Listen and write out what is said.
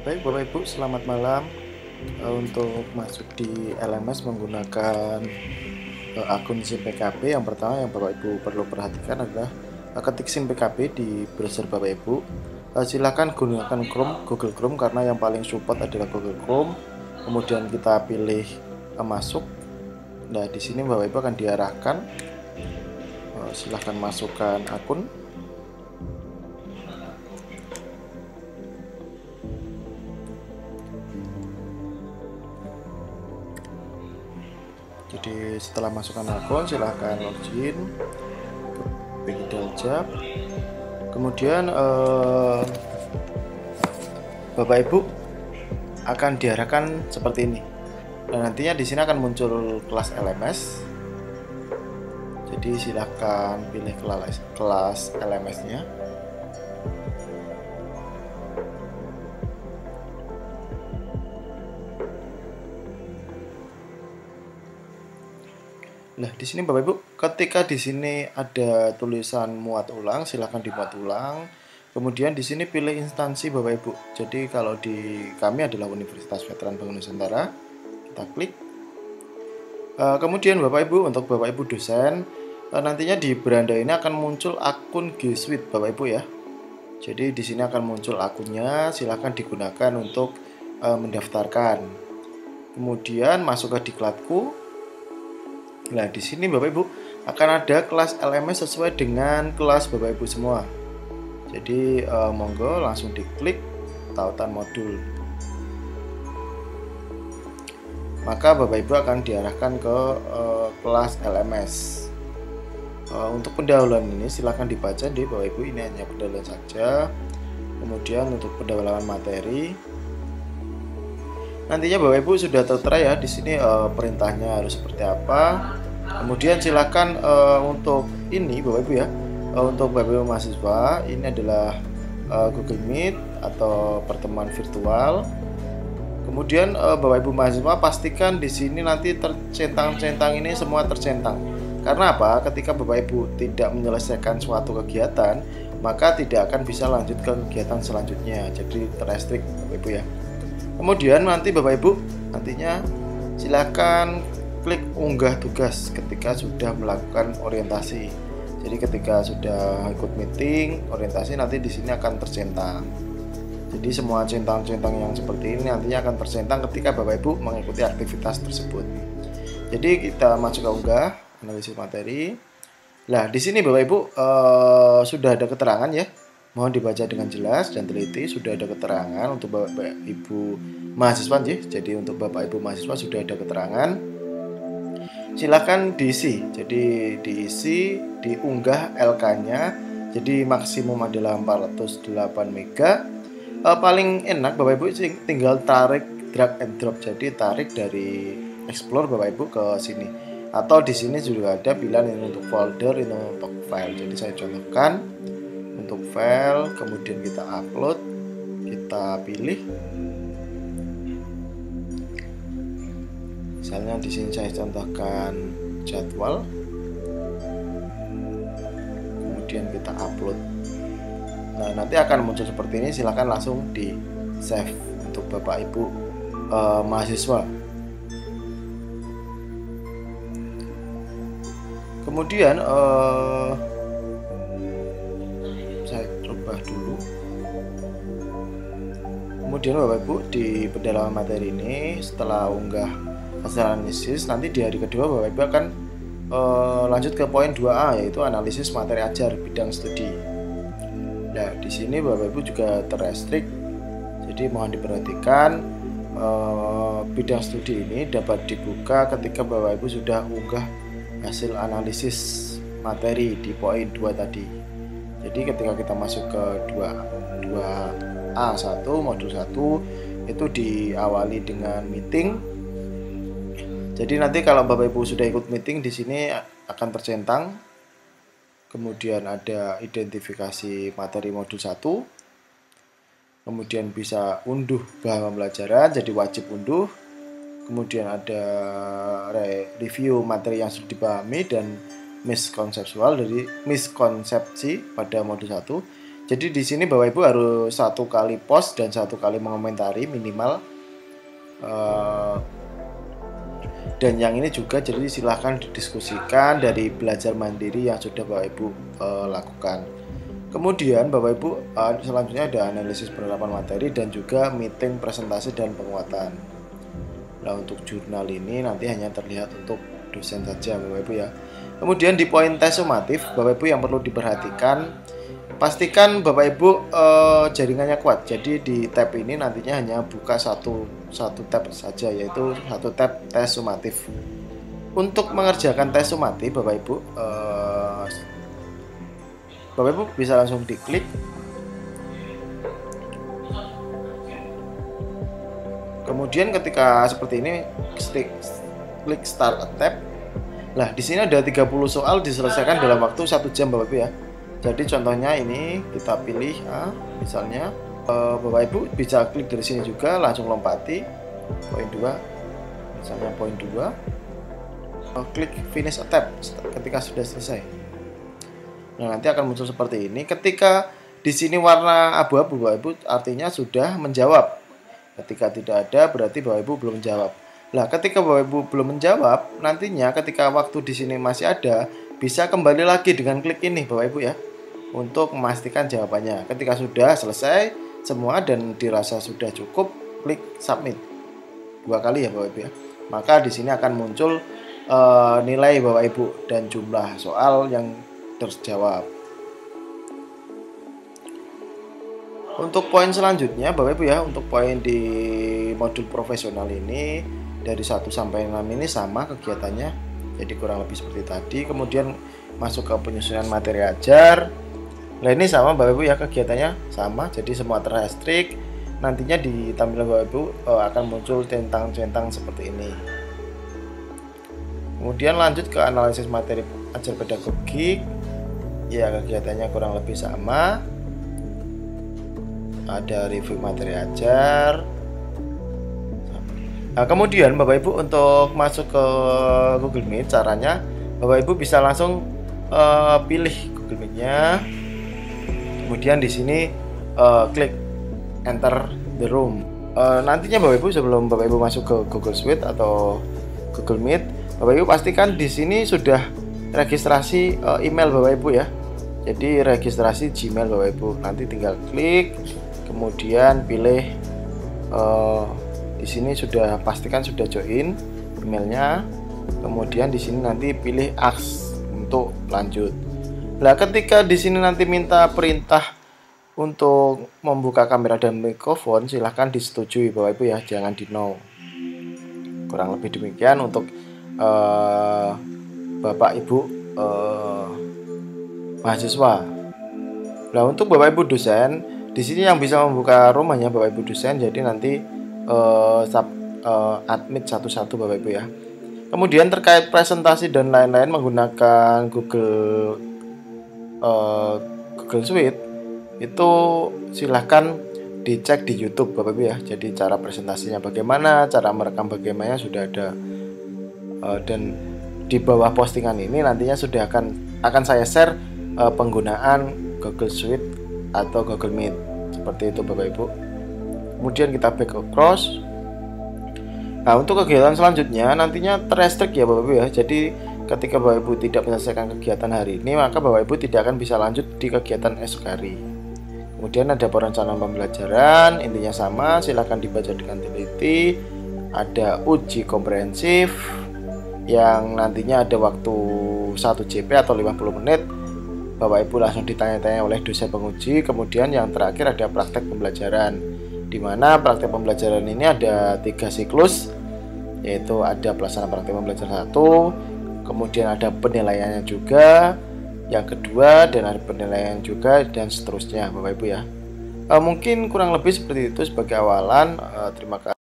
Baik Bapak Ibu, selamat malam. Untuk masuk di LMS menggunakan akun SIM PKB, yang pertama yang Bapak Ibu perlu perhatikan adalah ketik SIM PKB di browser Bapak Ibu. Silakan gunakan Google Chrome karena yang paling support adalah Google Chrome. Kemudian kita pilih masuk. Nah, di sini Bapak Ibu akan diarahkan. Silahkan masukkan akun. Jadi setelah masukkan akun, silahkan login ke Daljab. Kemudian Bapak Ibu akan diarahkan seperti ini. Dan nantinya di sini akan muncul kelas LMS. Jadi silahkan pilih kelas LMS-nya. Nah, di sini Bapak Ibu, ketika di sini ada tulisan muat ulang, silahkan dimuat ulang. Kemudian di sini pilih instansi Bapak Ibu. Jadi kalau di kami adalah Universitas Veteran Bank Nusantara, kita klik. Kemudian Bapak Ibu, untuk Bapak Ibu dosen, nantinya di beranda ini akan muncul akun G Suite Bapak Ibu ya. Jadi di sini akan muncul akunnya, silahkan digunakan untuk mendaftarkan. Kemudian masuk ke diklatku. Nah, di sini Bapak Ibu akan ada kelas LMS sesuai dengan kelas Bapak Ibu semua. Jadi monggo langsung diklik tautan modul. Maka Bapak Ibu akan diarahkan ke kelas LMS. Untuk pendahuluan ini silahkan dibaca di Bapak Ibu, ini hanya pendahuluan saja. Kemudian untuk pendahuluan materi, nantinya Bapak Ibu sudah tertera ya di sini perintahnya harus seperti apa. Kemudian silakan untuk ini Bapak Ibu ya, untuk Bapak Ibu mahasiswa ini adalah Google Meet atau pertemuan virtual. Kemudian Bapak Ibu mahasiswa pastikan di sini nanti tercentang-centang ini semua tercentang. Karena apa? Ketika Bapak Ibu tidak menyelesaikan suatu kegiatan, maka tidak akan bisa lanjut ke kegiatan selanjutnya. Jadi terrestrik Bapak Ibu ya. Kemudian nanti Bapak Ibu nantinya silakan klik unggah tugas ketika sudah melakukan orientasi. Jadi ketika sudah ikut meeting orientasi, nanti di sini akan tercentang. Jadi semua centang-centang yang seperti ini nantinya akan tercentang ketika Bapak Ibu mengikuti aktivitas tersebut. Jadi kita masuk ke unggah analisis materi. Nah, di sini Bapak Ibu sudah ada keterangan ya. Mohon dibaca dengan jelas dan teliti. Sudah ada keterangan untuk Bapak Ibu mahasiswa. Jadi untuk Bapak Ibu mahasiswa sudah ada keterangan. Silakan diisi. Jadi diisi, diunggah LK-nya. Jadi maksimum adalah 408 MB. Paling enak Bapak Ibu tinggal tarik drag and drop. Jadi tarik dari Explore Bapak Ibu ke sini. Atau di sini juga ada pilihan ini untuk folder, ini untuk file. Jadi saya contohkan untuk file, kemudian kita upload, kita pilih. Misalnya di sini saya contohkan jadwal, kemudian kita upload. Nah, nanti akan muncul seperti ini. Silahkan langsung di save untuk Bapak Ibu mahasiswa. Kemudian saya coba dulu. Kemudian Bapak Ibu di pendalaman materi ini setelah unggah hasil analisis, nanti di hari kedua Bapak Ibu akan lanjut ke poin 2A, yaitu analisis materi ajar bidang studi. Nah, di sini Bapak Ibu juga terrestrik. Jadi mohon diperhatikan bidang studi ini dapat dibuka ketika Bapak Ibu sudah unggah hasil analisis materi di poin 2 tadi. Jadi ketika kita masuk ke 2A1 modul 1 itu diawali dengan meeting. Jadi nanti kalau Bapak Ibu sudah ikut meeting di sini akan tercentang. Kemudian ada identifikasi materi modul 1. Kemudian bisa unduh bahan pembelajaran, jadi wajib unduh. Kemudian ada review materi yang sudah dipahami dan miskonsepsi pada modul 1. Jadi di sini Bapak Ibu harus 1 kali post dan 1 kali mengomentari minimal. Dan yang ini juga jadi silahkan didiskusikan dari belajar mandiri yang sudah Bapak Ibu lakukan. Kemudian Bapak Ibu selanjutnya ada analisis penerapan materi dan juga meeting presentasi dan penguatan. Nah, untuk jurnal ini nanti hanya terlihat untuk dosen saja Bapak Ibu ya. Kemudian di poin tes sumatif Bapak Ibu yang perlu diperhatikan, pastikan Bapak Ibu jaringannya kuat. Jadi di tab ini nantinya hanya buka satu tab saja, yaitu satu tab tes sumatif. Untuk mengerjakan tes sumatif Bapak Ibu bisa langsung diklik. Kemudian ketika seperti ini klik start a tab. Nah, di sini ada 30 soal diselesaikan dalam waktu 1 jam Bapak Ibu ya. Jadi contohnya ini kita pilih misalnya Bapak Ibu bisa klik dari sini juga, langsung lompati poin 2. Misalnya poin 2. Klik finish a tab ketika sudah selesai. Nah, nanti akan muncul seperti ini. Ketika di sini warna abu-abu Bapak Ibu artinya sudah menjawab. Ketika tidak ada berarti Bapak Ibu belum menjawab. Nah, ketika Bapak Ibu belum menjawab, nantinya ketika waktu di sini masih ada, bisa kembali lagi dengan klik ini Bapak Ibu ya, untuk memastikan jawabannya. Ketika sudah selesai semua dan dirasa sudah cukup, klik submit 2 kali ya Bapak Ibu ya. Maka di sini akan muncul nilai Bapak Ibu dan jumlah soal yang terjawab. Untuk poin selanjutnya Bapak Ibu ya, untuk poin di modul profesional ini dari 1 sampai 6 ini sama kegiatannya. Jadi kurang lebih seperti tadi. Kemudian masuk ke penyusunan materi ajar. Nah, ini sama Bapak Ibu ya, kegiatannya sama. Jadi semua terstrik. Nantinya di tampilan Bapak Ibu akan muncul centang-centang seperti ini. Kemudian lanjut ke analisis materi ajar pedagogik. Ya, kegiatannya kurang lebih sama. Ada review materi ajar. Nah, kemudian Bapak Ibu untuk masuk ke Google Meet, caranya Bapak Ibu bisa langsung pilih Google Meet-nya. Kemudian di sini klik enter the room. Nantinya Bapak Ibu sebelum Bapak Ibu masuk ke Google Suite atau Google Meet, Bapak Ibu pastikan di sini sudah registrasi email Bapak Ibu ya. Jadi registrasi Gmail Bapak Ibu. Nanti tinggal klik, kemudian pilih di sini sudah pastikan sudah join emailnya. Kemudian di sini nanti pilih ask untuk lanjut. Nah, ketika di sini nanti minta perintah untuk membuka kamera dan mikrofon, silahkan disetujui Bapak Ibu ya, jangan di no. Kurang lebih demikian untuk Bapak Ibu mahasiswa. Nah, untuk Bapak Ibu dosen, di sini yang bisa membuka room hanya Bapak Ibu dosen. Jadi nanti admit satu-satu Bapak Ibu ya. Kemudian terkait presentasi dan lain-lain menggunakan Google Suite, itu silahkan dicek di YouTube Bapak Ibu ya. Jadi cara presentasinya bagaimana, cara merekam bagaimana sudah ada. Dan di bawah postingan ini nantinya sudah akan saya share penggunaan Google Suite atau Google Meet seperti itu Bapak Ibu. Kemudian kita back across. Nah, untuk kegiatan selanjutnya nantinya terrestrict ya Bapak Ibu ya. Jadi ketika Bapak Ibu tidak menyelesaikan kegiatan hari ini, maka Bapak Ibu tidak akan bisa lanjut di kegiatan esok hari. Kemudian ada perencanaan pembelajaran, intinya sama, silahkan dibaca dengan teliti. Ada uji komprehensif yang nantinya ada waktu 1 JP atau 50 menit. Bapak Ibu langsung ditanya-tanya oleh dosen penguji. Kemudian yang terakhir ada praktek pembelajaran, di mana praktek pembelajaran ini ada 3 siklus, yaitu ada pelaksanaan praktek pembelajaran 1, kemudian ada penilaiannya juga yang kedua, dan ada penilaian juga, dan seterusnya Bapak Ibu ya. Mungkin kurang lebih seperti itu sebagai awalan. Terima kasih.